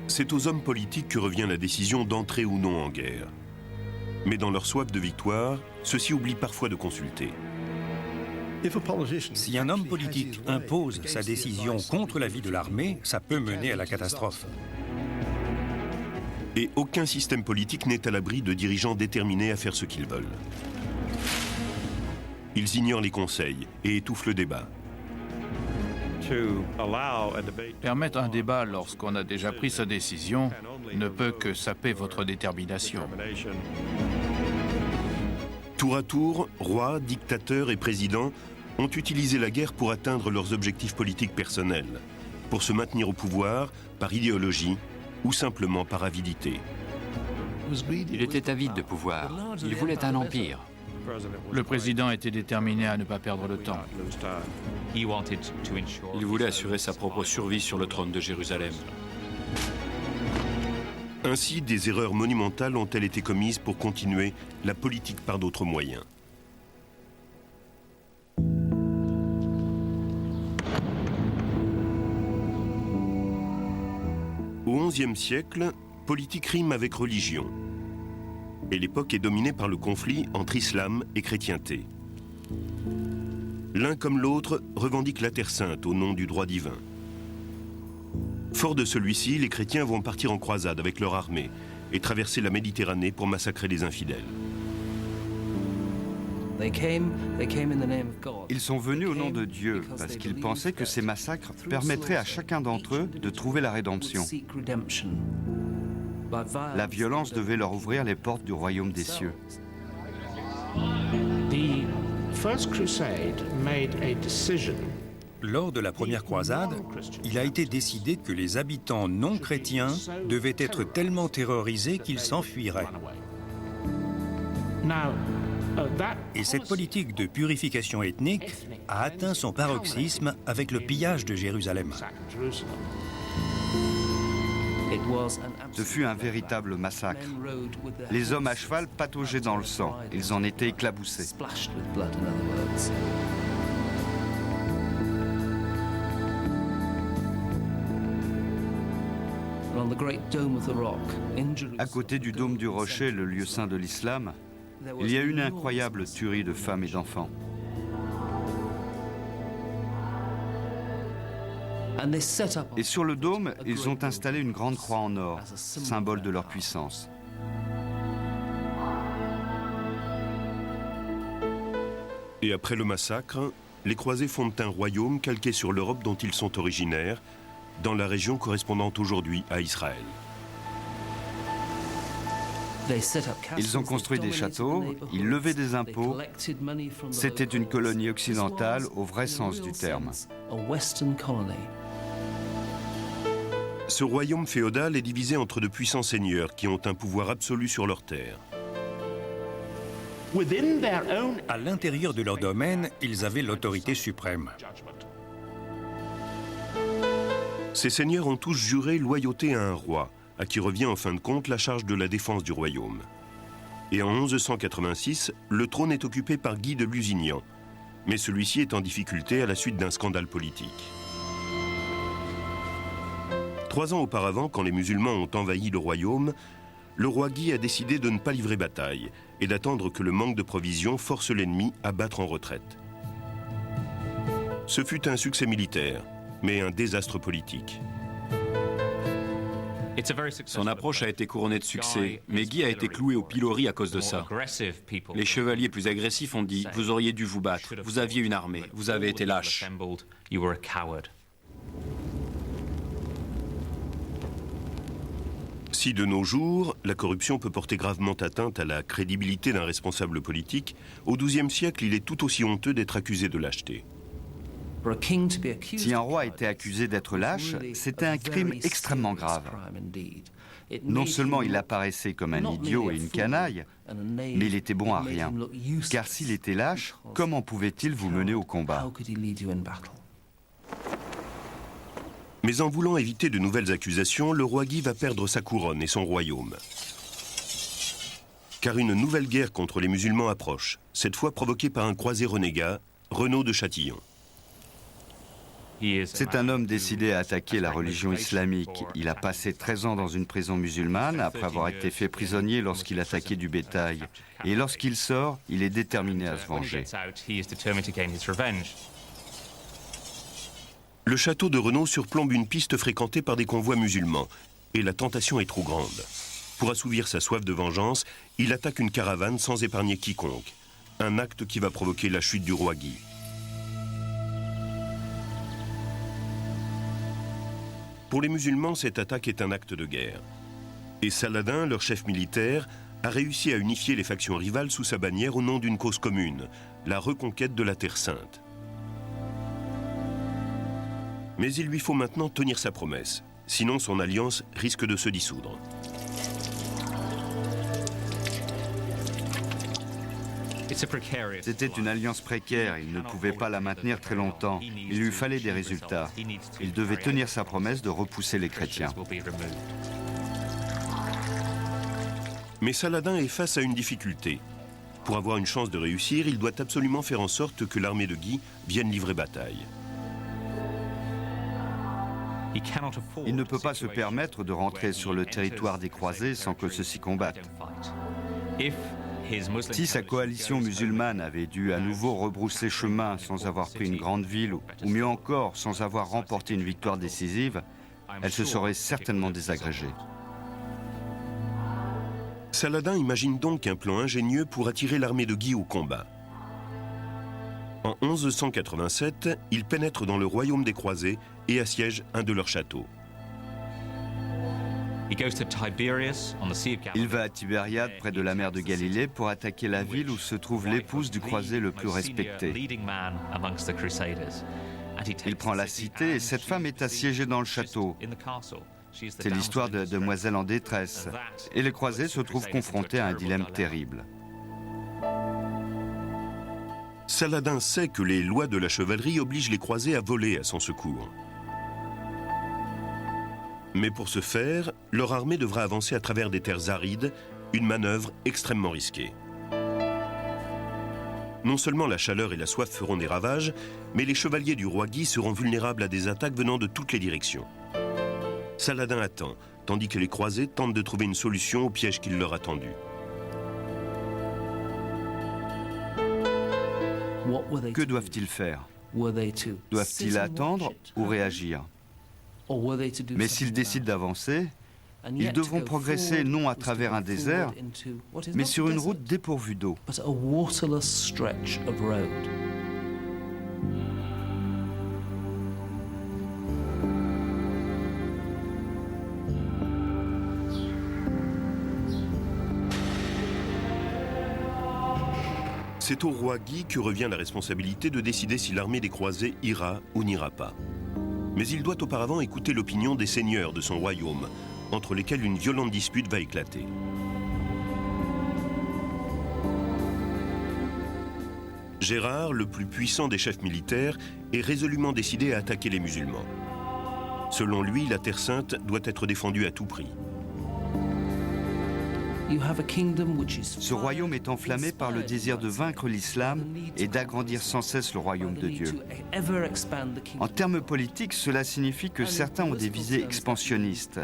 C'est aux hommes politiques que revient la décision d'entrer ou non en guerre. Mais dans leur soif de victoire, ceux-ci oublient parfois de consulter. Si un homme politique impose sa décision contre l'avis de l'armée, ça peut mener à la catastrophe. Et aucun système politique n'est à l'abri de dirigeants déterminés à faire ce qu'ils veulent. Ils ignorent les conseils et étouffent le débat. Permettre un débat lorsqu'on a déjà pris sa décision ne peut que saper votre détermination. Tour à tour, rois, dictateurs et présidents ont utilisé la guerre pour atteindre leurs objectifs politiques personnels, pour se maintenir au pouvoir par idéologie ou simplement par avidité. Il était avide de pouvoir. Il voulait un empire. Le président était déterminé à ne pas perdre le temps. Il voulait assurer sa propre survie sur le trône de Jérusalem. Ainsi, des erreurs monumentales ont-elles été commises pour continuer la politique par d'autres moyens. Au XIe siècle, politique rime avec religion. Et l'époque est dominée par le conflit entre islam et chrétienté. L'un comme l'autre revendique la Terre Sainte au nom du droit divin. Forts de celui-ci, les chrétiens vont partir en croisade avec leur armée et traverser la Méditerranée pour massacrer les infidèles. Ils sont venus au nom de Dieu parce qu'ils pensaient que ces massacres permettraient à chacun d'entre eux de trouver la rédemption. La violence devait leur ouvrir les portes du royaume des cieux. Lors de la première croisade, il a été décidé que les habitants non chrétiens devaient être tellement terrorisés qu'ils s'enfuiraient. Et cette politique de purification ethnique a atteint son paroxysme avec le pillage de Jérusalem. Ce fut un véritable massacre. Les hommes à cheval pataugeaient dans le sang. Ils en étaient éclaboussés. À côté du dôme du rocher, le lieu saint de l'islam, il y a une incroyable tuerie de femmes et d'enfants. Et sur le dôme, ils ont installé une grande croix en or, symbole de leur puissance. Et après le massacre, les croisés fondent un royaume calqué sur l'Europe dont ils sont originaires, dans la région correspondant aujourd'hui à Israël. Ils ont construit des châteaux, ils levaient des impôts. C'était une colonie occidentale au vrai sens du terme. Ce royaume féodal est divisé entre de puissants seigneurs qui ont un pouvoir absolu sur leurs terres. À l'intérieur de leur domaine, ils avaient l'autorité suprême. Ces seigneurs ont tous juré loyauté à un roi, à qui revient en fin de compte la charge de la défense du royaume. Et en 1186, le trône est occupé par Guy de Lusignan, mais celui-ci est en difficulté à la suite d'un scandale politique. 3 ans auparavant, quand les musulmans ont envahi le royaume, le roi Guy a décidé de ne pas livrer bataille et d'attendre que le manque de provisions force l'ennemi à battre en retraite. Ce fut un succès militaire, mais un désastre politique. Son approche a été couronnée de succès, mais Guy a été cloué au pilori à cause de ça. Les chevaliers plus agressifs ont dit « Vous auriez dû vous battre, vous aviez une armée, vous avez été lâche ». Si de nos jours, la corruption peut porter gravement atteinte à la crédibilité d'un responsable politique, au XIIe siècle, il est tout aussi honteux d'être accusé de lâcheté. Si un roi était accusé d'être lâche, c'était un crime extrêmement grave. Non seulement il apparaissait comme un idiot et une canaille, mais il était bon à rien. Car s'il était lâche, comment pouvait-il vous mener au combat ? Mais en voulant éviter de nouvelles accusations, le roi Guy va perdre sa couronne et son royaume. Car une nouvelle guerre contre les musulmans approche, cette fois provoquée par un croisé renégat, Renaud de Châtillon. C'est un homme décidé à attaquer la religion islamique. Il a passé 13 ans dans une prison musulmane après avoir été fait prisonnier lorsqu'il attaquait du bétail. Et lorsqu'il sort, il est déterminé à se venger. Le château de Renaud surplombe une piste fréquentée par des convois musulmans. Et la tentation est trop grande. Pour assouvir sa soif de vengeance, il attaque une caravane sans épargner quiconque. Un acte qui va provoquer la chute du roi Guy. Pour les musulmans, cette attaque est un acte de guerre. Et Saladin, leur chef militaire, a réussi à unifier les factions rivales sous sa bannière au nom d'une cause commune, la reconquête de la Terre Sainte. Mais il lui faut maintenant tenir sa promesse, sinon son alliance risque de se dissoudre. C'était une alliance précaire, il ne pouvait pas la maintenir très longtemps. Il lui fallait des résultats. Il devait tenir sa promesse de repousser les chrétiens. Mais Saladin est face à une difficulté. Pour avoir une chance de réussir, il doit absolument faire en sorte que l'armée de Guy vienne livrer bataille. Il ne peut pas se permettre de rentrer sur le territoire des croisés sans que ceux-ci combattent. Si sa coalition musulmane avait dû à nouveau rebrousser chemin sans avoir pris une grande ville, ou mieux encore, sans avoir remporté une victoire décisive, elle se serait certainement désagrégée. Saladin imagine donc un plan ingénieux pour attirer l'armée de Guy au combat. En 1187, il pénètre dans le royaume des croisés et assiège un de leurs châteaux. Il va à Tibériade, près de la mer de Galilée, pour attaquer la ville où se trouve l'épouse du croisé le plus respecté. Il prend la cité et cette femme est assiégée dans le château. C'est l'histoire de demoiselle en détresse. Et les croisés se trouvent confrontés à un dilemme terrible. Saladin sait que les lois de la chevalerie obligent les croisés à voler à son secours. Mais pour ce faire, leur armée devra avancer à travers des terres arides, une manœuvre extrêmement risquée. Non seulement la chaleur et la soif feront des ravages, mais les chevaliers du roi Guy seront vulnérables à des attaques venant de toutes les directions. Saladin attend, tandis que les croisés tentent de trouver une solution au piège qu'il leur a tendu. Que doivent-ils faire? Doivent-ils attendre ou réagir? Mais s'ils décident d'avancer, ils devront progresser non à travers un désert, mais sur une route dépourvue d'eau. C'est au roi Guy que revient la responsabilité de décider si l'armée des croisés ira ou n'ira pas. Mais il doit auparavant écouter l'opinion des seigneurs de son royaume, entre lesquels une violente dispute va éclater. Gérard, le plus puissant des chefs militaires, est résolument décidé à attaquer les musulmans. Selon lui, la Terre Sainte doit être défendue à tout prix. Ce royaume est enflammé par le désir de vaincre l'islam et d'agrandir sans cesse le royaume de Dieu. En termes politiques, cela signifie que certains ont des visées expansionnistes.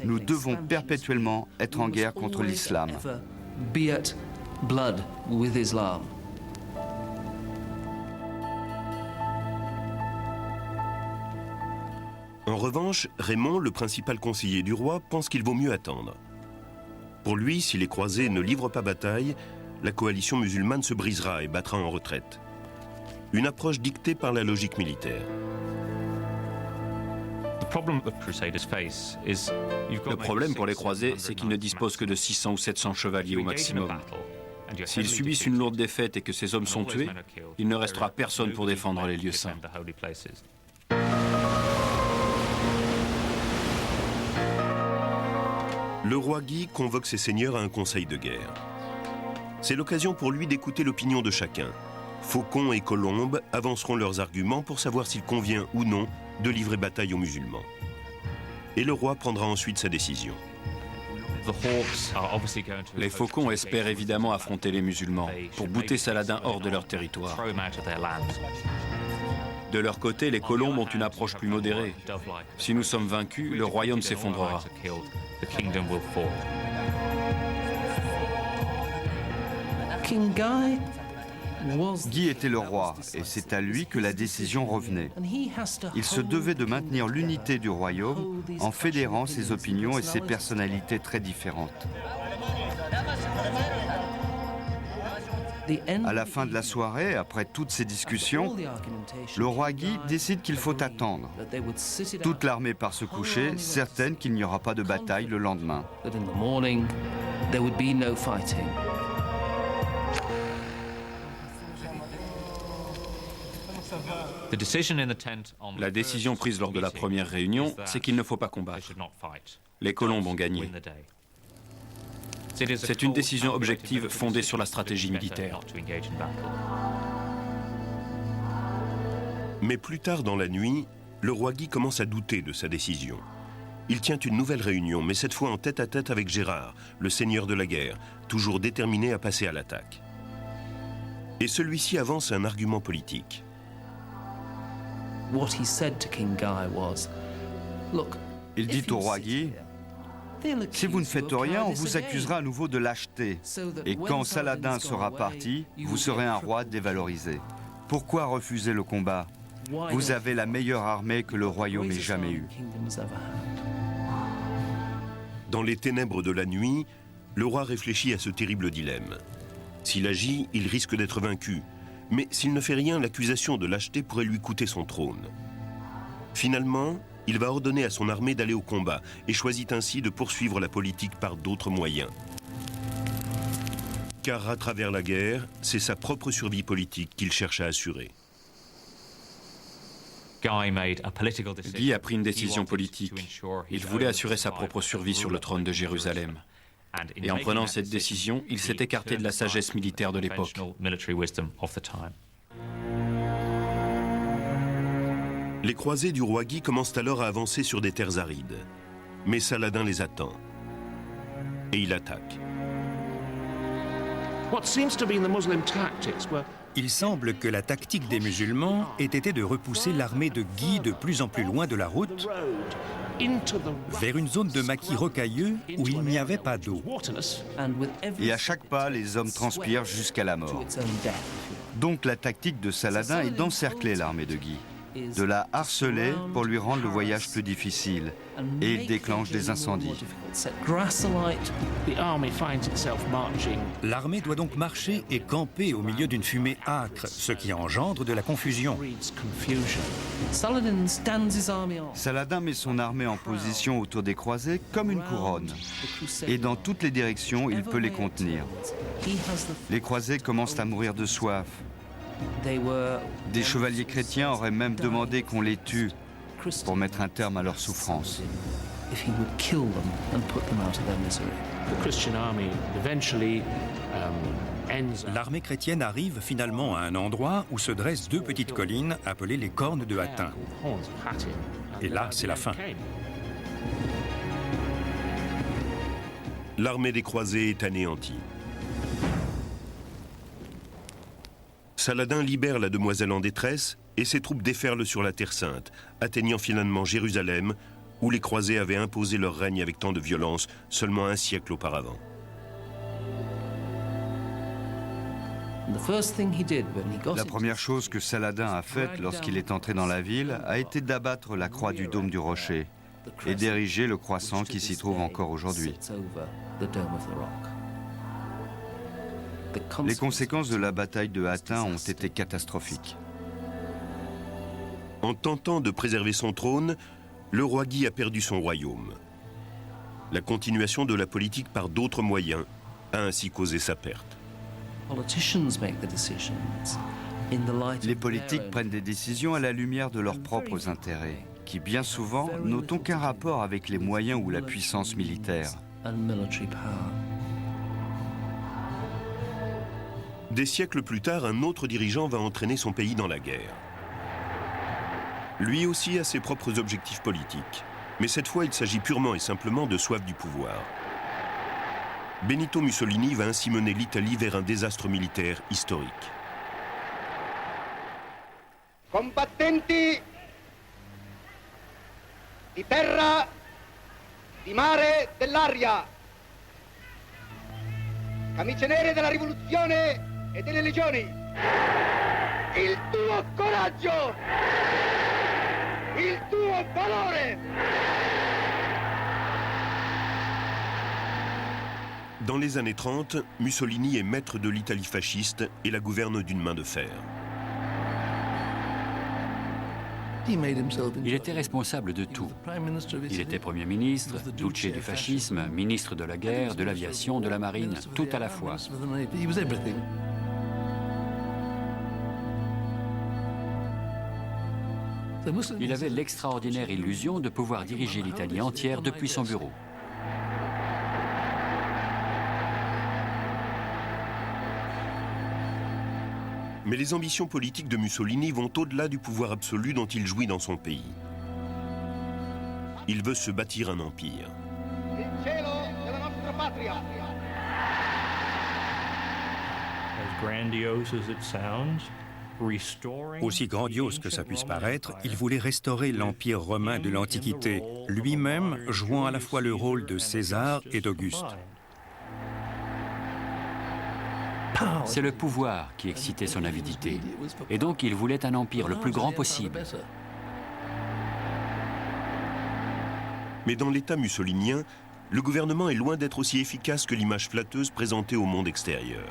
Nous devons perpétuellement être en guerre contre l'islam. En revanche, Raymond, le principal conseiller du roi, pense qu'il vaut mieux attendre. Pour lui, si les croisés ne livrent pas bataille, la coalition musulmane se brisera et battra en retraite. Une approche dictée par la logique militaire. Le problème pour les croisés, c'est qu'ils ne disposent que de 600 ou 700 chevaliers au maximum. S'ils subissent une lourde défaite et que ces hommes sont tués, il ne restera personne pour défendre les lieux saints. Le roi Guy convoque ses seigneurs à un conseil de guerre. C'est l'occasion pour lui d'écouter l'opinion de chacun. Faucon et Colombe avanceront leurs arguments pour savoir s'il convient ou non de livrer bataille aux musulmans. Et le roi prendra ensuite sa décision. Les Faucons espèrent évidemment affronter les musulmans pour bouter Saladin hors de leur territoire. De leur côté, les colombes ont une approche plus modérée. Si nous sommes vaincus, le royaume s'effondrera. Guy était le roi et c'est à lui que la décision revenait. Il se devait de maintenir l'unité du royaume en fédérant ses opinions et ses personnalités très différentes. À la fin de la soirée, après toutes ces discussions, le roi Guy décide qu'il faut attendre. Toute l'armée part se coucher, certaine qu'il n'y aura pas de bataille le lendemain. La décision prise lors de la première réunion, c'est qu'il ne faut pas combattre. Les colombes ont gagné. C'est une décision objective fondée sur la stratégie militaire. Mais plus tard dans la nuit, le roi Guy commence à douter de sa décision. Il tient une nouvelle réunion, mais cette fois en tête-à-tête avec Gérard, le seigneur de la guerre, toujours déterminé à passer à l'attaque. Et celui-ci avance un argument politique. Il dit au roi Guy, « Si vous ne faites rien, on vous accusera à nouveau de lâcheté. Et quand Saladin sera parti, vous serez un roi dévalorisé. Pourquoi refuser le combat? Vous avez la meilleure armée que le royaume ait jamais eue. » Dans les ténèbres de la nuit, le roi réfléchit à ce terrible dilemme. S'il agit, il risque d'être vaincu. Mais s'il ne fait rien, l'accusation de lâcheté pourrait lui coûter son trône. Finalement, il va ordonner à son armée d'aller au combat et choisit ainsi de poursuivre la politique par d'autres moyens. Car à travers la guerre, c'est sa propre survie politique qu'il cherche à assurer. Guy a pris une décision politique. Il voulait assurer sa propre survie sur le trône de Jérusalem. Et en prenant cette décision, il s'est écarté de la sagesse militaire de l'époque. Les croisés du roi Guy commencent alors à avancer sur des terres arides. Mais Saladin les attend. Et il attaque. Il semble que la tactique des musulmans ait été de repousser l'armée de Guy de plus en plus loin de la route, vers une zone de maquis rocailleux où il n'y avait pas d'eau. Et à chaque pas, les hommes transpirent jusqu'à la mort. Donc la tactique de Saladin est d'encercler l'armée de Guy, de la harceler pour lui rendre le voyage plus difficile, et il déclenche des incendies. L'armée doit donc marcher et camper au milieu d'une fumée âcre, ce qui engendre de la confusion. Saladin met son armée en position autour des croisés comme une couronne, et dans toutes les directions, il peut les contenir. Les croisés commencent à mourir de soif. Des chevaliers chrétiens auraient même demandé qu'on les tue pour mettre un terme à leur souffrance. L'armée chrétienne arrive finalement à un endroit où se dressent deux petites collines appelées les cornes de Hattin. Et là, c'est la fin. L'armée des croisés est anéantie. Saladin libère la demoiselle en détresse et ses troupes déferlent sur la Terre Sainte, atteignant finalement Jérusalem, où les croisés avaient imposé leur règne avec tant de violence seulement un siècle auparavant. La première chose que Saladin a faite lorsqu'il est entré dans la ville a été d'abattre la croix du dôme du rocher et d'ériger le croissant qui s'y trouve encore aujourd'hui. Les conséquences de la bataille de Hattin ont été catastrophiques. En tentant de préserver son trône, le roi Guy a perdu son royaume. La continuation de la politique par d'autres moyens a ainsi causé sa perte. Les politiques prennent des décisions à la lumière de leurs propres intérêts, qui bien souvent n'ont aucun rapport avec les moyens ou la puissance militaire. Des siècles plus tard, un autre dirigeant va entraîner son pays dans la guerre. Lui aussi a ses propres objectifs politiques, mais cette fois il s'agit purement et simplement de soif du pouvoir. Benito Mussolini va ainsi mener l'Italie vers un désastre militaire historique. combattenti di terra, di mare, dell'aria, camicie nere della rivoluzione e delle legioni, il tuo coraggio, il tuo valore. Dans les années 30, Mussolini est maître de l'Italie fasciste et la gouverne d'une main de fer. Il était responsable de tout. Il était Premier ministre, Duce du fascisme, ministre de la guerre, de l'aviation, de la marine, tout à la fois. Il avait l'extraordinaire illusion de pouvoir diriger l'Italie entière depuis son bureau. Mais les ambitions politiques de Mussolini vont au-delà du pouvoir absolu dont il jouit dans son pays. Il veut se bâtir un empire. Il cielo della nostra patria. Aussi grandiose que ça puisse paraître, il voulait restaurer l'Empire romain de l'Antiquité, lui-même jouant à la fois le rôle de César et d'Auguste. C'est le pouvoir qui excitait son avidité. Et donc il voulait un empire le plus grand possible. Mais dans l'État mussolinien, le gouvernement est loin d'être aussi efficace que l'image flatteuse présentée au monde extérieur.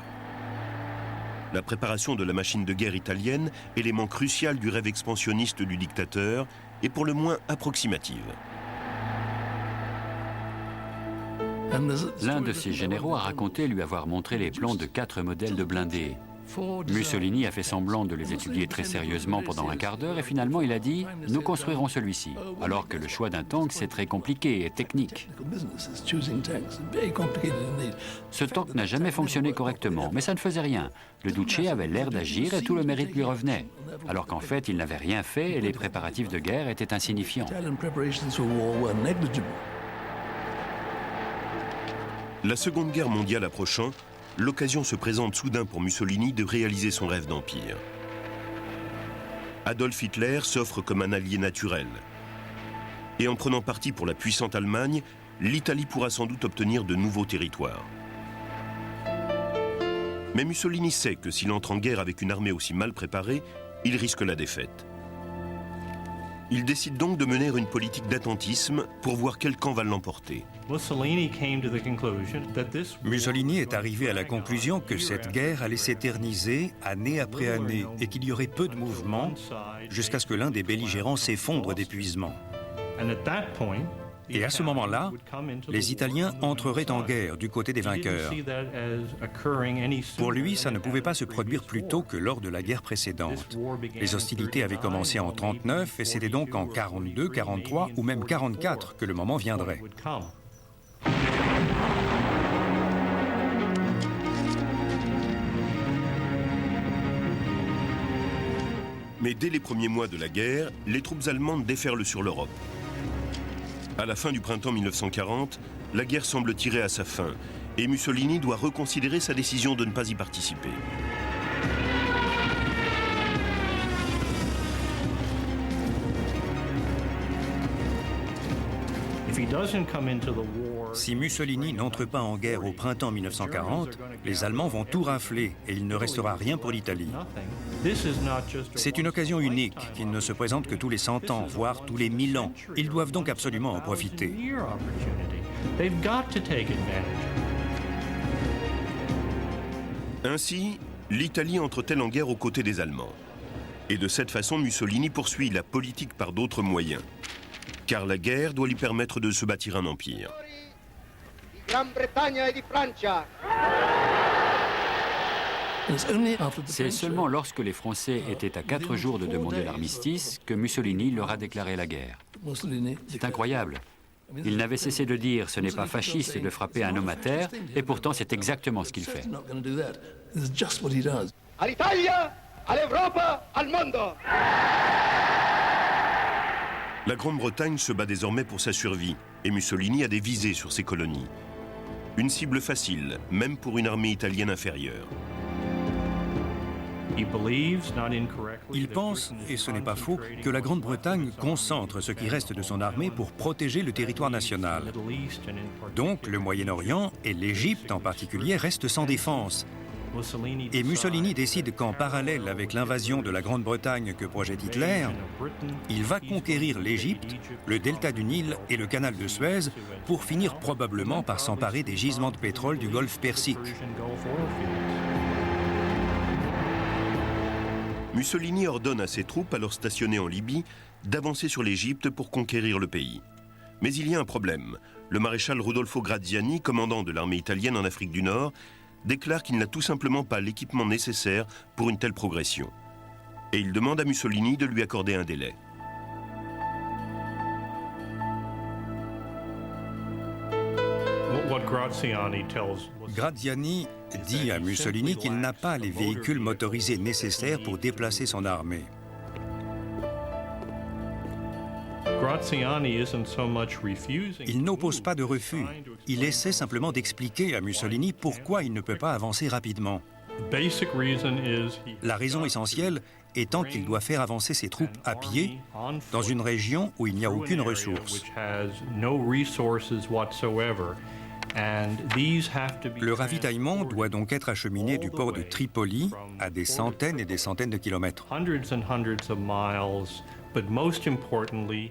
La préparation de la machine de guerre italienne, élément crucial du rêve expansionniste du dictateur, est pour le moins approximative. L'un de ses généraux a raconté lui avoir montré les plans de 4 modèles de blindés. Mussolini a fait semblant de les étudier très sérieusement pendant un quart d'heure et finalement il a dit « Nous construirons celui-ci », alors que le choix d'un tank c'est très compliqué et technique. Ce tank n'a jamais fonctionné correctement, mais ça ne faisait rien. Le Duce avait l'air d'agir et tout le mérite lui revenait, alors qu'en fait il n'avait rien fait et les préparatifs de guerre étaient insignifiants. La Seconde Guerre mondiale approchant, l'occasion se présente soudain pour Mussolini de réaliser son rêve d'empire. Adolf Hitler s'offre comme un allié naturel. Et en prenant parti pour la puissante Allemagne, l'Italie pourra sans doute obtenir de nouveaux territoires. Mais Mussolini sait que s'il entre en guerre avec une armée aussi mal préparée, il risque la défaite. Il décide donc de mener une politique d'attentisme pour voir quel camp va l'emporter. Mussolini est arrivé à la conclusion que cette guerre allait s'éterniser année après année et qu'il y aurait peu de mouvements jusqu'à ce que l'un des belligérants s'effondre d'épuisement. Et à ce moment-là, les Italiens entreraient en guerre du côté des vainqueurs. Pour lui, ça ne pouvait pas se produire plus tôt que lors de la guerre précédente. Les hostilités avaient commencé en 1939 et c'était donc en 1942, 1943 ou même 1944 que le moment viendrait. Mais dès les premiers mois de la guerre, les troupes allemandes déferlent sur l'Europe. À la fin du printemps 1940, la guerre semble tirer à sa fin et Mussolini doit reconsidérer sa décision de ne pas y participer. Si Mussolini n'entre pas en guerre au printemps 1940, les Allemands vont tout rafler et il ne restera rien pour l'Italie. C'est une occasion unique qui ne se présente que tous les 100 ans, voire tous les 1000 ans. Ils doivent donc absolument en profiter. Ainsi, l'Italie entre-t-elle en guerre aux côtés des Allemands. Et de cette façon, Mussolini poursuit la politique par d'autres moyens. Car la guerre doit lui permettre de se bâtir un empire. C'est seulement lorsque les Français étaient à 4 jours de demander l'armistice que Mussolini leur a déclaré la guerre. C'est incroyable. Il n'avait cessé de dire « ce n'est pas fasciste de frapper un homme à terre » et pourtant c'est exactement ce qu'il fait. All'Italia, all'Europa, al mondo. La Grande-Bretagne se bat désormais pour sa survie et Mussolini a des visées sur ses colonies. Une cible facile, même pour une armée italienne inférieure. Il pense, et ce n'est pas faux, que la Grande-Bretagne concentre ce qui reste de son armée pour protéger le territoire national. Donc le Moyen-Orient, et l'Égypte en particulier, restent sans défense. Et Mussolini décide qu'en parallèle avec l'invasion de la Grande-Bretagne que projette Hitler, il va conquérir l'Égypte, le delta du Nil et le canal de Suez pour finir probablement par s'emparer des gisements de pétrole du golfe Persique. Mussolini ordonne à ses troupes, alors stationnées en Libye, d'avancer sur l'Égypte pour conquérir le pays. Mais il y a un problème. Le maréchal Rodolfo Graziani, commandant de l'armée italienne en Afrique du Nord, déclare qu'il n'a tout simplement pas l'équipement nécessaire pour une telle progression. Et il demande à Mussolini de lui accorder un délai. Graziani dit à Mussolini qu'il n'a pas les véhicules motorisés nécessaires pour déplacer son armée. Il n'oppose pas de refus. Il essaie simplement d'expliquer à Mussolini pourquoi il ne peut pas avancer rapidement. La raison essentielle étant qu'il doit faire avancer ses troupes à pied dans une région où il n'y a aucune ressource. Le ravitaillement doit donc être acheminé du port de Tripoli à des centaines et des centaines de kilomètres.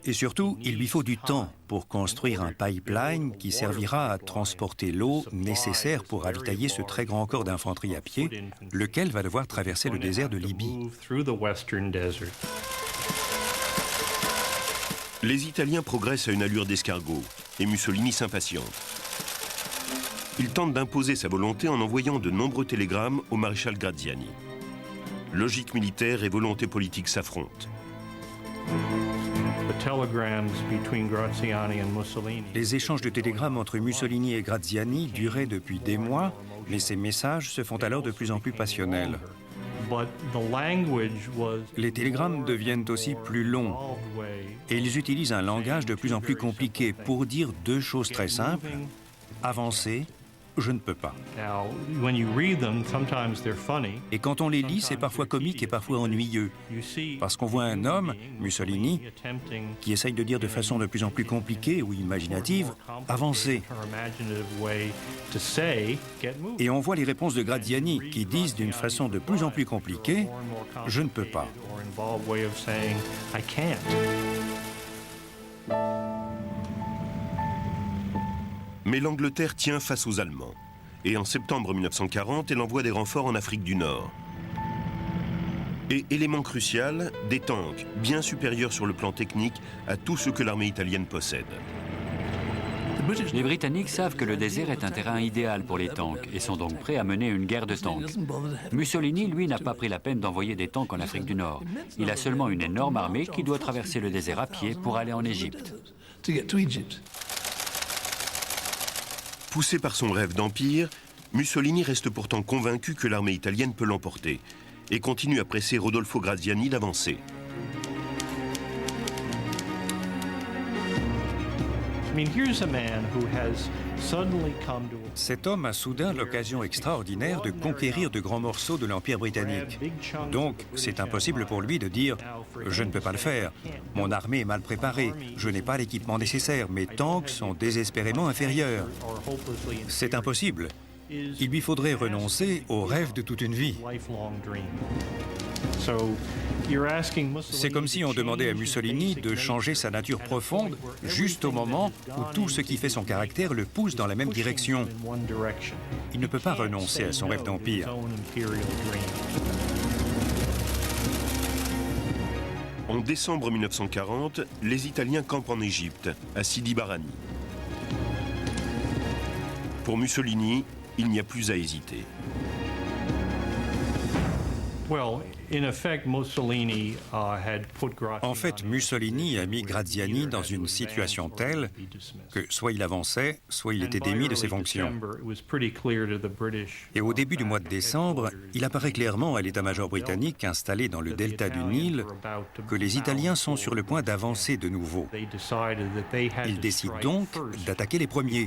Et surtout, il lui faut du temps pour construire un pipeline qui servira à transporter l'eau nécessaire pour ravitailler ce très grand corps d'infanterie à pied, lequel va devoir traverser le désert de Libye. Les Italiens progressent à une allure d'escargot et Mussolini s'impatiente. Il tente d'imposer sa volonté en envoyant de nombreux télégrammes au maréchal Graziani. Logique militaire et volonté politique s'affrontent. Les échanges de télégrammes entre Mussolini et Graziani duraient depuis des mois, mais ces messages se font alors de plus en plus passionnels. Les télégrammes deviennent aussi plus longs et ils utilisent un langage de plus en plus compliqué pour dire deux choses très simples. Avancer, je ne peux pas. Et quand on les lit, c'est parfois comique et parfois ennuyeux. Parce qu'on voit un homme, Mussolini, qui essaye de dire de façon de plus en plus compliquée ou imaginative, avancer. Et on voit les réponses de Graziani qui disent d'une façon de plus en plus compliquée, je ne peux pas. Mais l'Angleterre tient face aux Allemands. Et en septembre 1940, elle envoie des renforts en Afrique du Nord. Et élément crucial, des tanks bien supérieurs sur le plan technique à tout ce que l'armée italienne possède. Les Britanniques savent que le désert est un terrain idéal pour les tanks et sont donc prêts à mener une guerre de tanks. Mussolini, lui, n'a pas pris la peine d'envoyer des tanks en Afrique du Nord. Il a seulement une énorme armée qui doit traverser le désert à pied pour aller en Égypte. Poussé par son rêve d'empire, Mussolini reste pourtant convaincu que l'armée italienne peut l'emporter et continue à presser Rodolfo Graziani d'avancer. Cet homme a soudain l'occasion extraordinaire de conquérir de grands morceaux de l'Empire britannique. Donc, c'est impossible pour lui de dire « je ne peux pas le faire, mon armée est mal préparée, je n'ai pas l'équipement nécessaire, mes tanks sont désespérément inférieurs ». C'est impossible. Il lui faudrait renoncer au rêve de toute une vie. C'est comme si on demandait à Mussolini de changer sa nature profonde juste au moment où tout ce qui fait son caractère le pousse dans la même direction. Il ne peut pas renoncer à son rêve d'empire. En décembre 1940, les Italiens campent en Égypte, à Sidi Barrani. Pour Mussolini, il n'y a plus à hésiter. En fait, Mussolini a mis Graziani dans une situation telle que soit il avançait, soit il était démis de ses fonctions. Et au début du mois de décembre, il apparaît clairement à l'état-major britannique installé dans le delta du Nil que les Italiens sont sur le point d'avancer de nouveau. Ils décident donc d'attaquer les premiers.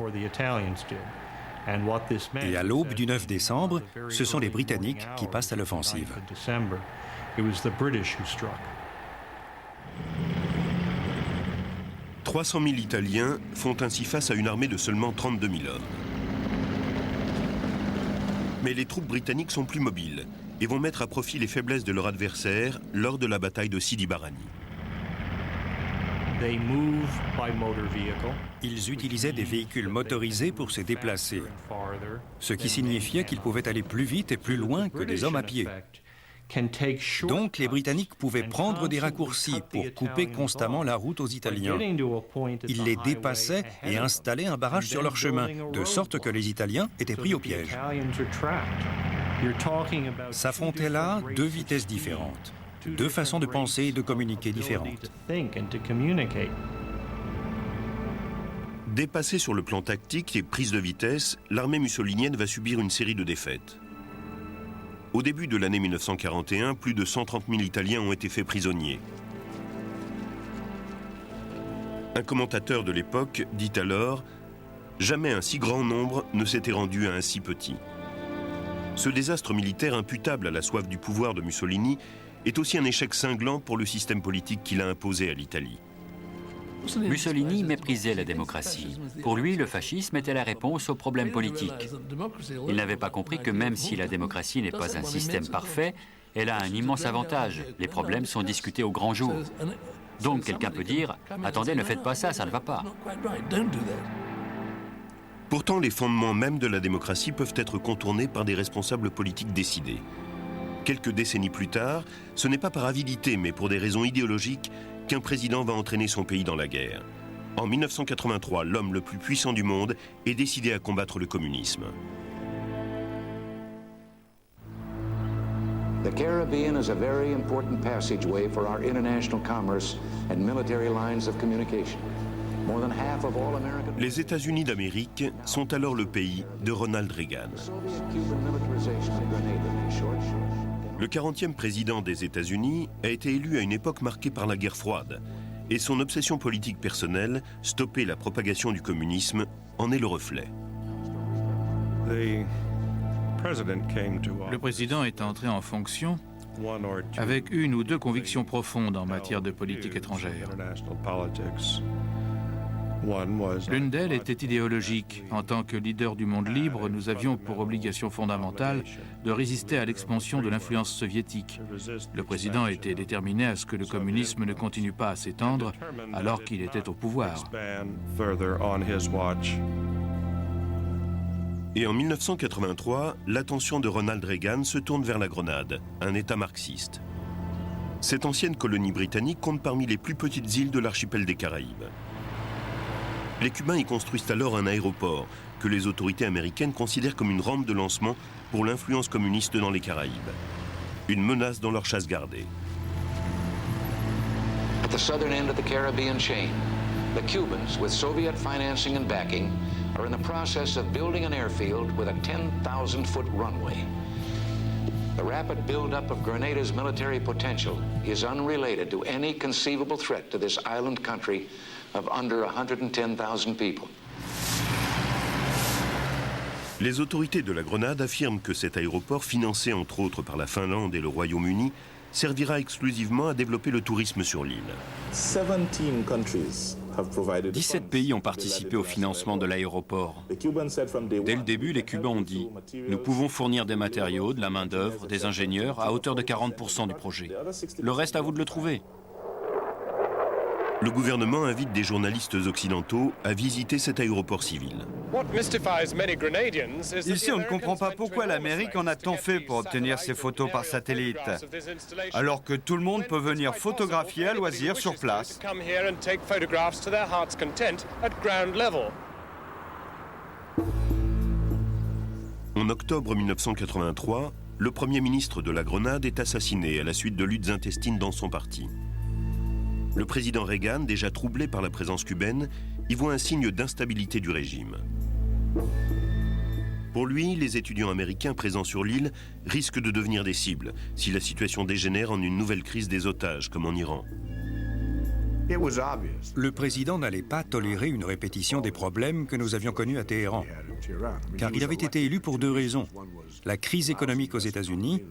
Et à l'aube du 9 décembre, ce sont les Britanniques qui passent à l'offensive. 300 000 Italiens font ainsi face à une armée de seulement 32 000 hommes. Mais les troupes britanniques sont plus mobiles et vont mettre à profit les faiblesses de leur adversaire lors de la bataille de Sidi Barrani. Ils utilisaient des véhicules motorisés pour se déplacer, ce qui signifiait qu'ils pouvaient aller plus vite et plus loin que des hommes à pied. Donc les Britanniques pouvaient prendre des raccourcis pour couper constamment la route aux Italiens. Ils les dépassaient et installaient un barrage sur leur chemin, de sorte que les Italiens étaient pris au piège. S'affrontaient là deux vitesses différentes, deux façons de penser et de communiquer différentes. Dépassée sur le plan tactique et prise de vitesse, l'armée mussolinienne va subir une série de défaites. Au début de l'année 1941, plus de 130 000 Italiens ont été faits prisonniers. Un commentateur de l'époque dit alors « Jamais un si grand nombre ne s'était rendu à un si petit ». Ce désastre militaire imputable à la soif du pouvoir de Mussolini est aussi un échec cinglant pour le système politique qu'il a imposé à l'Italie. Mussolini méprisait la démocratie. Pour lui, le fascisme était la réponse aux problèmes politiques. Il n'avait pas compris que même si la démocratie n'est pas un système parfait, elle a un immense avantage. Les problèmes sont discutés au grand jour. Donc quelqu'un peut dire « Attendez, ne faites pas ça, ça ne va pas ». Pourtant, les fondements même de la démocratie peuvent être contournés par des responsables politiques décidés. Quelques décennies plus tard, ce n'est pas par avidité, mais pour des raisons idéologiques, qu'un président va entraîner son pays dans la guerre. En 1983, l'homme le plus puissant du monde est décidé à combattre le communisme. The Caribbean is a very important passageway for our international commerce and military lines of communication. More than half of all American... Les États-Unis d'Amérique sont alors le pays de Ronald Reagan. Le 40e président des États-Unis a été élu à une époque marquée par la guerre froide, et son obsession politique personnelle, stopper la propagation du communisme, en est le reflet. Le président est entré en fonction avec une ou deux convictions profondes en matière de politique étrangère. L'une d'elles était idéologique. En tant que leader du monde libre, nous avions pour obligation fondamentale de résister à l'expansion de l'influence soviétique. Le président était déterminé à ce que le communisme ne continue pas à s'étendre alors qu'il était au pouvoir. Et en 1983, l'attention de Ronald Reagan se tourne vers la Grenade, un État marxiste. Cette ancienne colonie britannique compte parmi les plus petites îles de l'archipel des Caraïbes. Les Cubains y construisent alors un aéroport que les autorités américaines considèrent comme une rampe de lancement pour l'influence communiste dans les Caraïbes. Une menace dans leur chasse gardée. At the southern end of the Caribbean chain, the Cubans, with Soviet financing and backing, are in the process of building an airfield with a 10,000-foot runway. The rapid buildup of Grenada's military potential is unrelated to any conceivable threat to this island country of under 110,000 people. Les autorités de la Grenade affirment que cet aéroport, financé entre autres par la Finlande et le Royaume-Uni, servira exclusivement à développer le tourisme sur l'île. 17 pays ont participé au financement de l'aéroport. Dès le début, les Cubains ont dit « Nous pouvons fournir des matériaux, de la main-d'œuvre, des ingénieurs à hauteur de 40% du projet. Le reste, à vous de le trouver. » Le gouvernement invite des journalistes occidentaux à visiter cet aéroport civil. Ici, on ne comprend pas pourquoi l'Amérique en a tant fait pour obtenir ces photos par satellite, alors que tout le monde peut venir photographier à loisir sur place. En octobre 1983, le Premier ministre de la Grenade est assassiné à la suite de luttes intestines dans son parti. Le président Reagan, déjà troublé par la présence cubaine, y voit un signe d'instabilité du régime. Pour lui, les étudiants américains présents sur l'île risquent de devenir des cibles si la situation dégénère en une nouvelle crise des otages, comme en Iran. Le président n'allait pas tolérer une répétition des problèmes que nous avions connus à Téhéran. car il avait été élu pour deux raisons: la crise économique aux États-Unis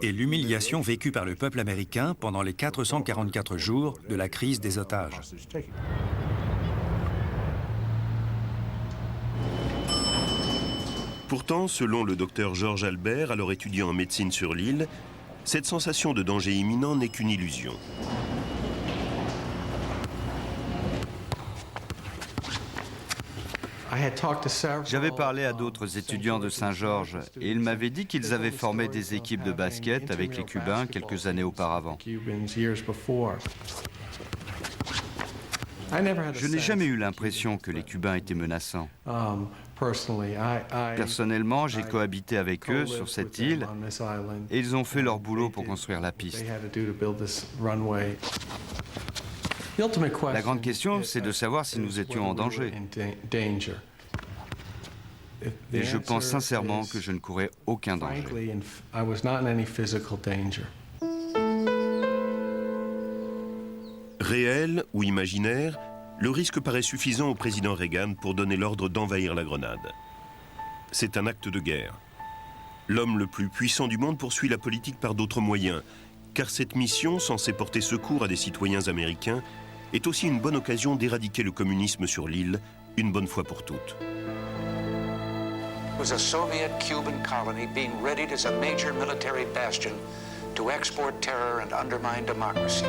et l'humiliation vécue par le peuple américain pendant les 444 jours de la crise des otages. Pourtant, selon le docteur Georges Albert, alors étudiant en médecine sur l'île, cette sensation de danger imminent n'est qu'une illusion. J'avais parlé à d'autres étudiants de Saint-Georges et ils m'avaient dit qu'ils avaient formé des équipes de basket avec les Cubains quelques années auparavant. Je n'ai jamais eu l'impression que les Cubains étaient menaçants. Personnellement, j'ai cohabité avec eux sur cette île et ils ont fait leur boulot pour construire la piste. La grande question, c'est de savoir si nous étions en danger. Et je pense sincèrement que je ne courais aucun danger. Réel ou imaginaire, le risque paraît suffisant au président Reagan pour donner l'ordre d'envahir la Grenade. C'est un acte de guerre. L'homme le plus puissant du monde poursuit la politique par d'autres moyens, car cette mission, censée porter secours à des citoyens américains, est aussi une bonne occasion d'éradiquer le communisme sur l'île, une bonne fois pour toutes. It was a Soviet-Cuban colony being readied as a major military bastion to export terror and undermine democracy.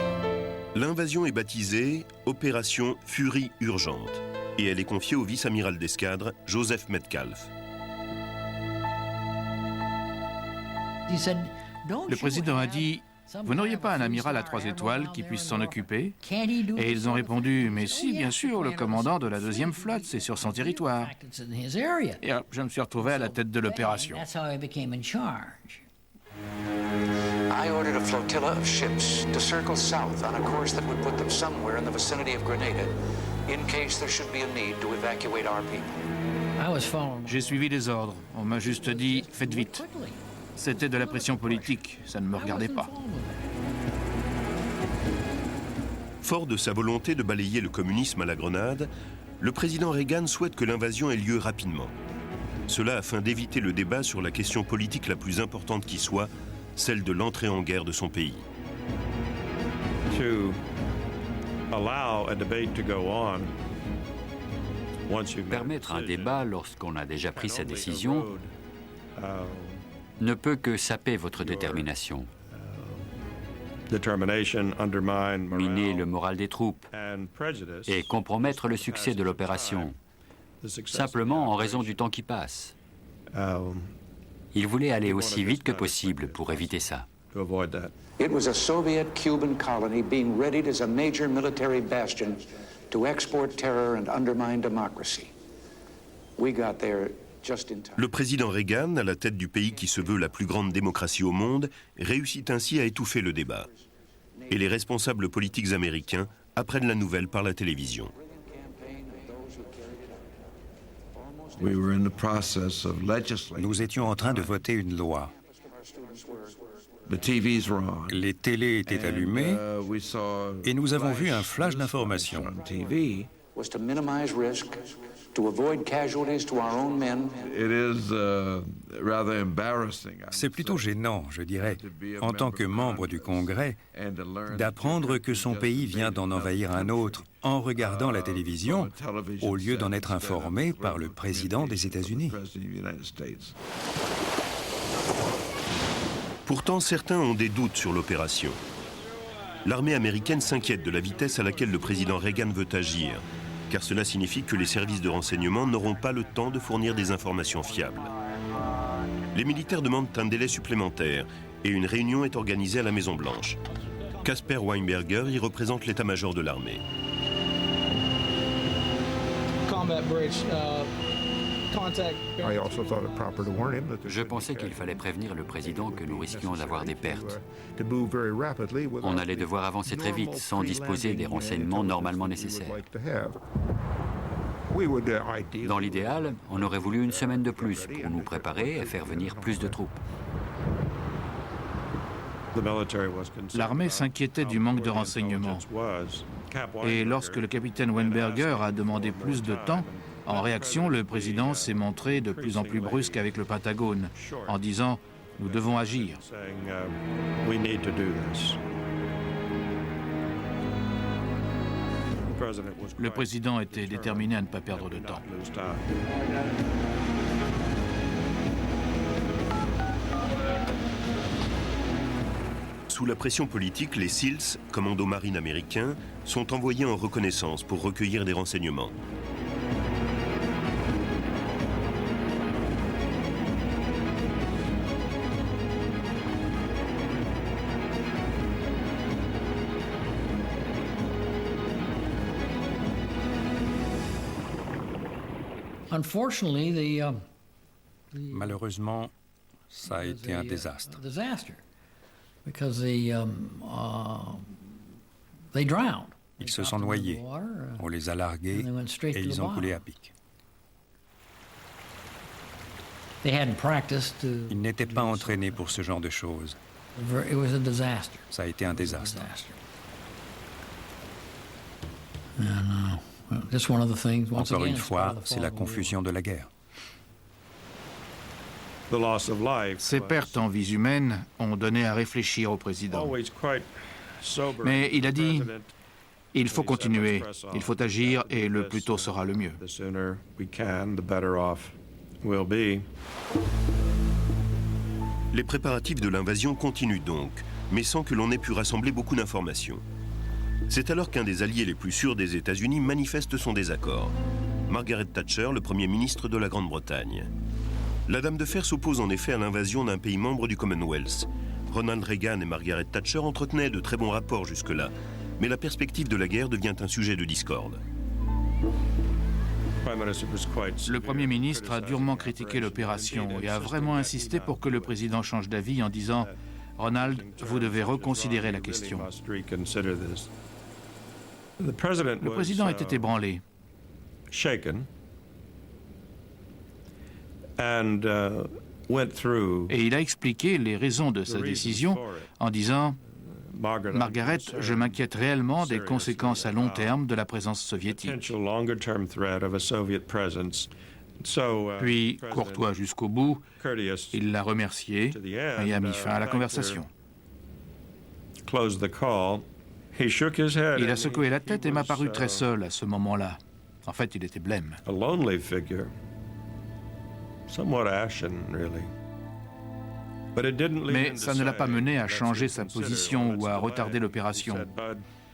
L'invasion est baptisée Opération Furie Urgente et elle est confiée au vice-amiral d'escadre Joseph Metcalfe. Le président a dit: vous n'auriez pas un amiral à 3 étoiles qui puisse s'en occuper? Et ils ont répondu: mais si, bien sûr, le commandant de la 2e flotte, c'est sur son territoire. Et hop, je me suis retrouvé à la tête de l'opération. I ordered a flotilla of ships to circle south on a course that would put them somewhere in the vicinity of Grenada in case there should be a need to evacuate our people. J'ai suivi les ordres. On m'a juste dit: faites vite. C'était de la pression politique, ça ne me regardait pas. Fort de sa volonté de balayer le communisme à la Grenade, le président Reagan souhaite que l'invasion ait lieu rapidement. Cela afin d'éviter le débat sur la question politique la plus importante qui soit, celle de l'entrée en guerre de son pays. Permettre un débat lorsqu'on a déjà pris sa décision ne peut que saper votre détermination, miner le moral des troupes et compromettre le succès de l'opération, simplement en raison du temps qui passe. Il voulait aller aussi vite que possible pour éviter ça. It was a Soviet-Cuban colony being readied as a major military bastion to export terror and undermine democracy. We got there just in time. Le président Reagan, à la tête du pays qui se veut la plus grande démocratie au monde, réussit ainsi à étouffer le débat. Et les responsables politiques américains apprennent la nouvelle par la télévision. Nous étions en train de voter une loi. Les télés étaient allumées et nous avons vu un flash d'information. C'est plutôt gênant, je dirais, en tant que membre du Congrès, d'apprendre que son pays vient d'en envahir un autre en regardant la télévision, au lieu d'en être informé par le président des États-Unis. Pourtant, certains ont des doutes sur l'opération. L'armée américaine s'inquiète de la vitesse à laquelle le président Reagan veut agir, car cela signifie que les services de renseignement n'auront pas le temps de fournir des informations fiables. Les militaires demandent un délai supplémentaire et une réunion est organisée à la Maison-Blanche. Caspar Weinberger y représente l'état-major de l'armée. Je pensais qu'il fallait prévenir le président que nous risquions d'avoir des pertes. On allait devoir avancer très vite, sans disposer des renseignements normalement nécessaires. Dans l'idéal, on aurait voulu une semaine de plus pour nous préparer et faire venir plus de troupes. L'armée s'inquiétait du manque de renseignements. Et lorsque le capitaine Weinberger a demandé plus de temps, En réaction, le président s'est montré de plus en plus brusque avec le Pentagone, en disant « Nous devons agir ». Le président était déterminé à ne pas perdre de temps. Sous la pression politique, les SEALs, commandos marines américains, sont envoyés en reconnaissance pour recueillir des renseignements. Malheureusement, ça a été un désastre. Ils se sont noyés, on les a largués et ils ont coulé à pic. Ils n'étaient pas entraînés pour ce genre de choses. Ça a été un désastre. Encore une fois, c'est la confusion de la guerre. Ces pertes en vies humaines ont donné à réfléchir au président. Mais il a dit « Il faut continuer, il faut agir et le plus tôt sera le mieux ». Les préparatifs de l'invasion continuent donc, mais sans que l'on ait pu rassembler beaucoup d'informations. C'est alors qu'un des alliés les plus sûrs des États-Unis manifeste son désaccord. Margaret Thatcher, le Premier ministre de la Grande-Bretagne. La Dame de Fer s'oppose en effet à l'invasion d'un pays membre du Commonwealth. Ronald Reagan et Margaret Thatcher entretenaient de très bons rapports jusque-là, mais la perspective de la guerre devient un sujet de discorde. Le Premier ministre a durement critiqué l'opération et a vraiment insisté pour que le président change d'avis en disant « Ronald, vous devez reconsidérer la question ». Le président était ébranlé. Et il a expliqué les raisons de sa décision en disant « Margaret, je m'inquiète réellement des conséquences à long terme de la présence soviétique. » Puis, courtois jusqu'au bout, il l'a remercié et a mis fin à la conversation. Il a secoué la tête et m'a paru très seul à ce moment-là. En fait, il était blême. Mais ça ne l'a pas mené à changer sa position ou à retarder l'opération.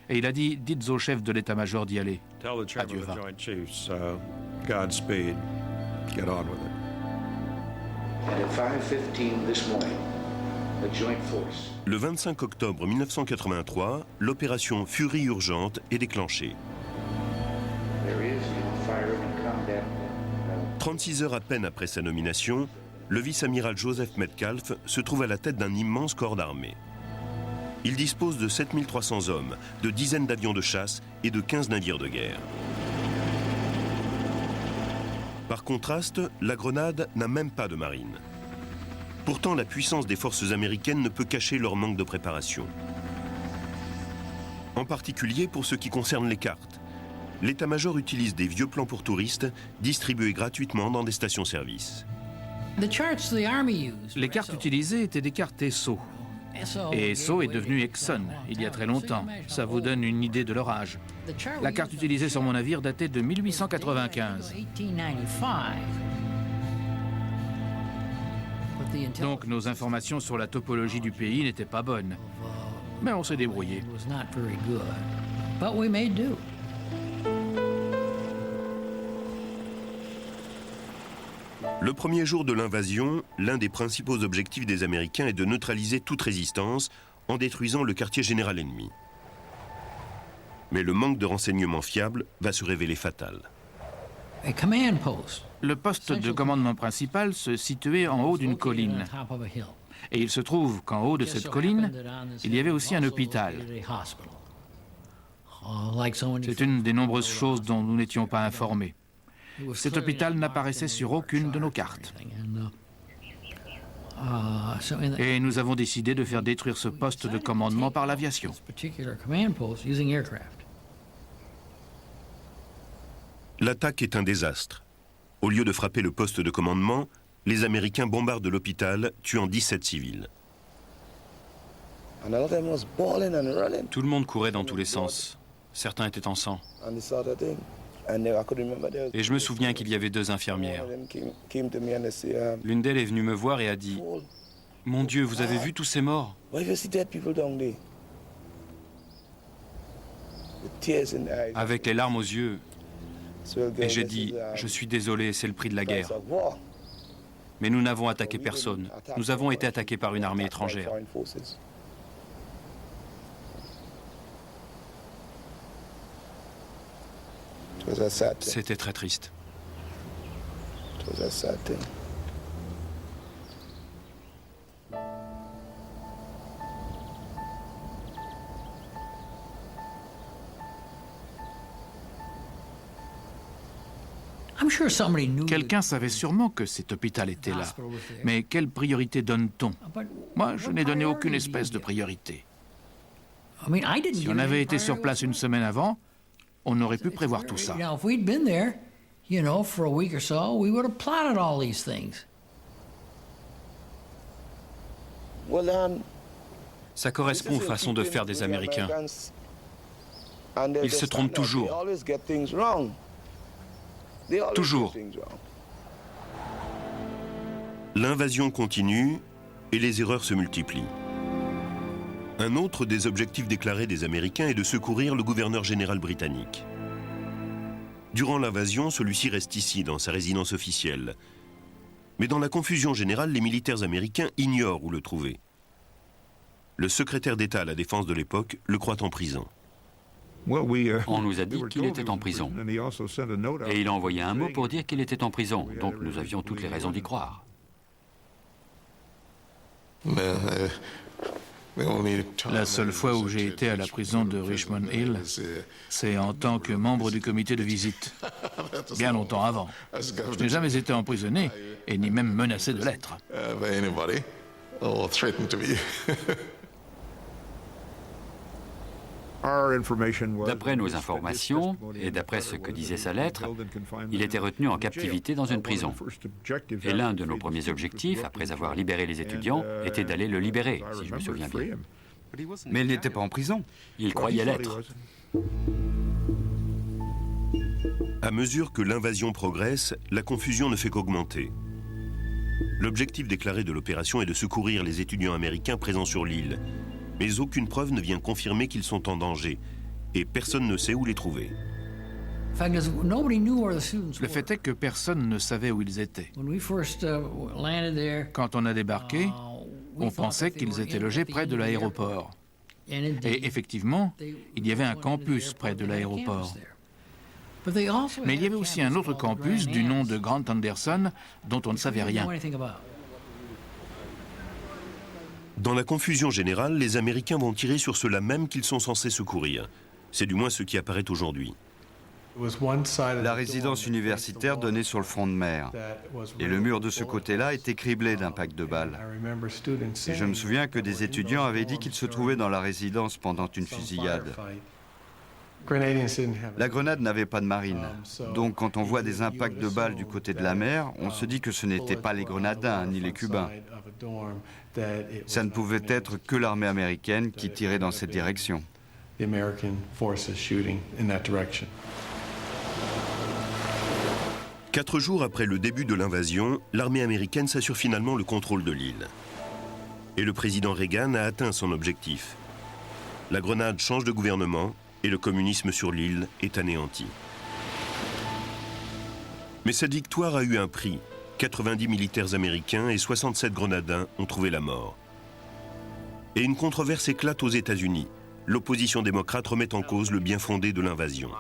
Et il a dit, dites au chef de l'état-major d'y aller. Adieu va. Le 25 octobre 1983, l'opération Furie urgente est déclenchée. 36 heures à peine après sa nomination, le vice-amiral Joseph Metcalfe se trouve à la tête d'un immense corps d'armée. Il dispose de 7300 hommes, de dizaines d'avions de chasse et de 15 navires de guerre. Par contraste, la Grenade n'a même pas de marine. Pourtant, la puissance des forces américaines ne peut cacher leur manque de préparation. En particulier pour ce qui concerne les cartes. L'état-major utilise des vieux plans pour touristes distribués gratuitement dans des stations-service. Les cartes utilisées étaient des cartes Esso. Et Esso est devenu Exxon il y a très longtemps. Ça vous donne une idée de leur âge. La carte utilisée sur mon navire datait de 1895. Donc nos informations sur la topologie du pays n'étaient pas bonnes. Mais on s'est débrouillé. Le premier jour de l'invasion, l'un des principaux objectifs des Américains est de neutraliser toute résistance en détruisant le quartier général ennemi. Mais le manque de renseignements fiables va se révéler fatal. Le poste de commandement principal se situait en haut d'une colline. Et il se trouve qu'en haut de cette colline, il y avait aussi un hôpital. C'est une des nombreuses choses dont nous n'étions pas informés. Cet hôpital n'apparaissait sur aucune de nos cartes. Et nous avons décidé de faire détruire ce poste de commandement par l'aviation. L'attaque est un désastre. Au lieu de frapper le poste de commandement, les Américains bombardent l'hôpital, tuant 17 civils. Tout le monde courait dans tous les sens. Certains étaient en sang. Et je me souviens qu'il y avait 2 infirmières. L'une d'elles est venue me voir et a dit « Mon Dieu, vous avez vu tous ces morts ?» Avec les larmes aux yeux. Et j'ai dit « Je suis désolé, c'est le prix de la guerre. » Mais nous n'avons attaqué personne. Nous avons été attaqués par une armée étrangère. C'était très triste. Quelqu'un savait sûrement que cet hôpital était là. Mais quelle priorité donne-t-on? Moi, je n'ai donné aucune espèce de priorité. Si on avait été sur place une semaine avant, on aurait pu prévoir tout ça. Ça correspond aux façons de faire des Américains. Ils se trompent toujours. Toujours. L'invasion continue et les erreurs se multiplient. Un autre des objectifs déclarés des Américains est de secourir le gouverneur général britannique. Durant l'invasion, celui-ci reste ici, dans sa résidence officielle. Mais dans la confusion générale, les militaires américains ignorent où le trouver. Le secrétaire d'État à la défense de l'époque le croit en prison. On nous a dit qu'il était en prison. Et il a envoyé un mot pour dire qu'il était en prison. Donc nous avions toutes les raisons d'y croire. La seule fois où j'ai été à la prison de Richmond Hill, c'est en tant que membre du comité de visite. Bien longtemps avant. Je n'ai jamais été emprisonné et ni même menacé de l'être. D'après nos informations, et d'après ce que disait sa lettre, il était retenu en captivité dans une prison. Et l'un de nos premiers objectifs, après avoir libéré les étudiants, était d'aller le libérer, si je me souviens bien. Mais il n'était pas en prison. Il croyait l'être. À mesure que l'invasion progresse, la confusion ne fait qu'augmenter. L'objectif déclaré de l'opération est de secourir les étudiants américains présents sur l'île. Mais aucune preuve ne vient confirmer qu'ils sont en danger, et personne ne sait où les trouver. Le fait est que personne ne savait où ils étaient. Quand on a débarqué, on pensait qu'ils étaient logés près de l'aéroport. Et effectivement, il y avait un campus près de l'aéroport. Mais il y avait aussi un autre campus du nom de Grant Anderson dont on ne savait rien. Dans la confusion générale, les Américains vont tirer sur ceux-là même qu'ils sont censés secourir. C'est du moins ce qui apparaît aujourd'hui. La résidence universitaire donnait sur le front de mer. Et le mur de ce côté-là était criblé d'impacts de balles. Et je me souviens que des étudiants avaient dit qu'ils se trouvaient dans la résidence pendant une fusillade. La grenade n'avait pas de marine. Donc quand on voit des impacts de balles du côté de la mer, on se dit que ce n'étaient pas les grenadins ni les Cubains. Ça ne pouvait être que l'armée américaine qui tirait dans cette direction. 4 jours après le début de l'invasion, l'armée américaine s'assure finalement le contrôle de l'île. Et le président Reagan a atteint son objectif. La Grenade change de gouvernement et le communisme sur l'île est anéanti. Mais cette victoire a eu un prix. 90 militaires américains et 67 grenadins ont trouvé la mort. Et une controverse éclate aux États-Unis. L'opposition démocrate remet en cause le bien fondé de l'invasion.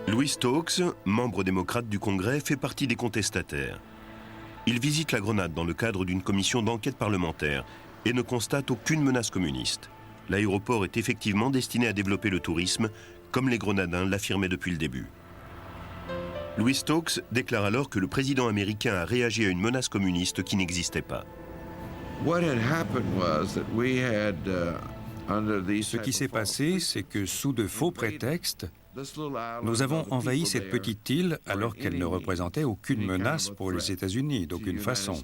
Louis Stokes, membre démocrate du Congrès, fait partie des contestataires. Il visite la Grenade dans le cadre d'une commission d'enquête parlementaire et ne constate aucune menace communiste. L'aéroport est effectivement destiné à développer le tourisme, comme les Grenadins l'affirmaient depuis le début. Louis Stokes déclare alors que le président américain a réagi à une menace communiste qui n'existait pas. Ce qui s'est passé, c'est que sous de faux prétextes, nous avons envahi cette petite île alors qu'elle ne représentait aucune menace pour les États-Unis, d'aucune façon.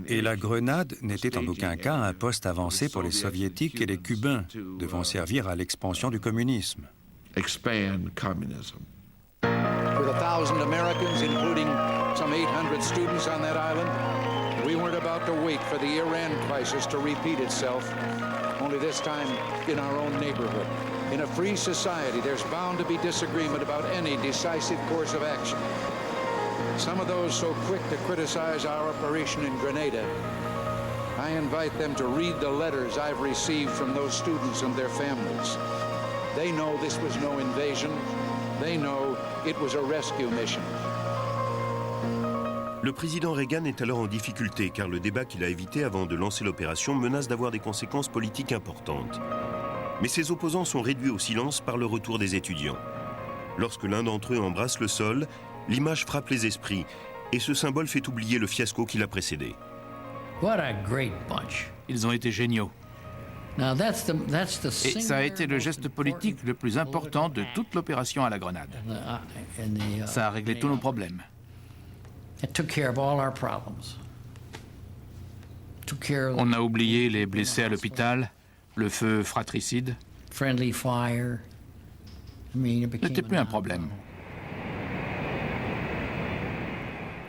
Et la Grenade n'était en aucun cas un poste avancé pour les Soviétiques et les Cubains, devant servir à l'expansion du communisme. With 1,000 Americans, including some 800 students on that island, we weren't about to wait for the Iran crisis to repeat itself, only this time in our own neighborhood. In a free society, there's bound to be disagreement about any decisive course of action. Some of those so quick to criticize our operation in Grenada, I invite them to read the letters I've received from those students and their families. They know this was no invasion. They know it was a rescue mission. Le président Reagan est alors en difficulté car le débat qu'il a évité avant de lancer l'opération menace d'avoir des conséquences politiques importantes. Mais ses opposants sont réduits au silence par le retour des étudiants. Lorsque l'un d'entre eux embrasse le sol, l'image frappe les esprits et ce symbole fait oublier le fiasco qui l'a précédé. What a great bunch. Ils ont été géniaux. Et ça a été le geste politique le plus important de toute l'opération à la Grenade. Ça a réglé tous nos problèmes. On a oublié les blessés à l'hôpital, le feu fratricide. N'était plus un problème.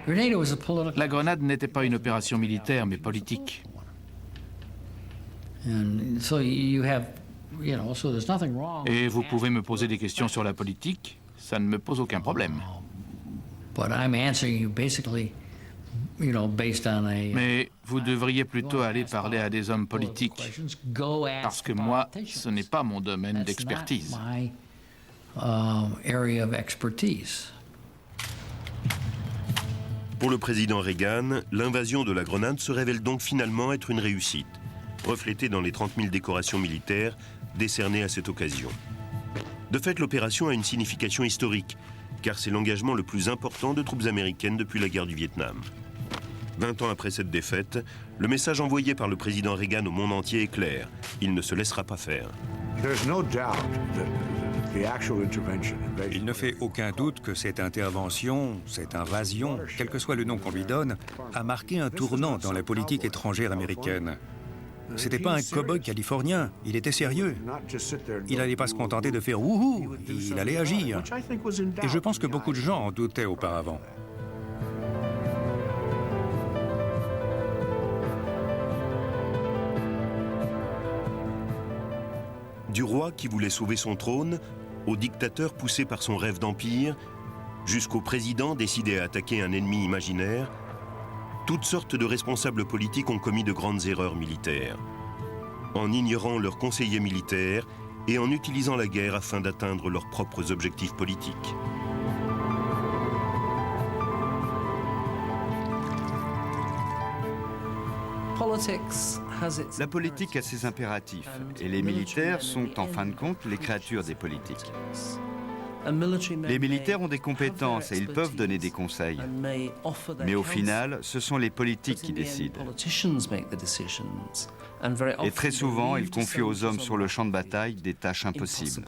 La Grenade n'était pas une opération militaire, mais politique. Et vous pouvez me poser des questions sur la politique, ça ne me pose aucun problème. Mais vous devriez plutôt aller parler à des hommes politiques, parce que moi, ce n'est pas mon domaine d'expertise. Pour le président Reagan, l'invasion de la Grenade se révèle donc finalement être une réussite, reflétée dans les 30 000 décorations militaires décernées à cette occasion. De fait, l'opération a une signification historique, car c'est l'engagement le plus important de troupes américaines depuis la guerre du Vietnam. 20 ans après cette défaite, le message envoyé par le président Reagan au monde entier est clair. Il ne se laissera pas faire. Il ne fait aucun doute que cette intervention, cette invasion, quel que soit le nom qu'on lui donne, a marqué un tournant dans la politique étrangère américaine. C'était pas un cow-boy californien, il était sérieux. Il n'allait pas se contenter de faire « wouhou », il allait agir. Et je pense que beaucoup de gens en doutaient auparavant. Du roi qui voulait sauver son trône, au dictateur poussé par son rêve d'empire, jusqu'au président décidé à attaquer un ennemi imaginaire, toutes sortes de responsables politiques ont commis de grandes erreurs militaires, en ignorant leurs conseillers militaires et en utilisant la guerre afin d'atteindre leurs propres objectifs politiques. La politique a ses impératifs et les militaires sont en fin de compte les créatures des politiques. Les militaires ont des compétences et ils peuvent donner des conseils. Mais au final, ce sont les politiques qui décident. Et très souvent, ils confient aux hommes sur le champ de bataille des tâches impossibles.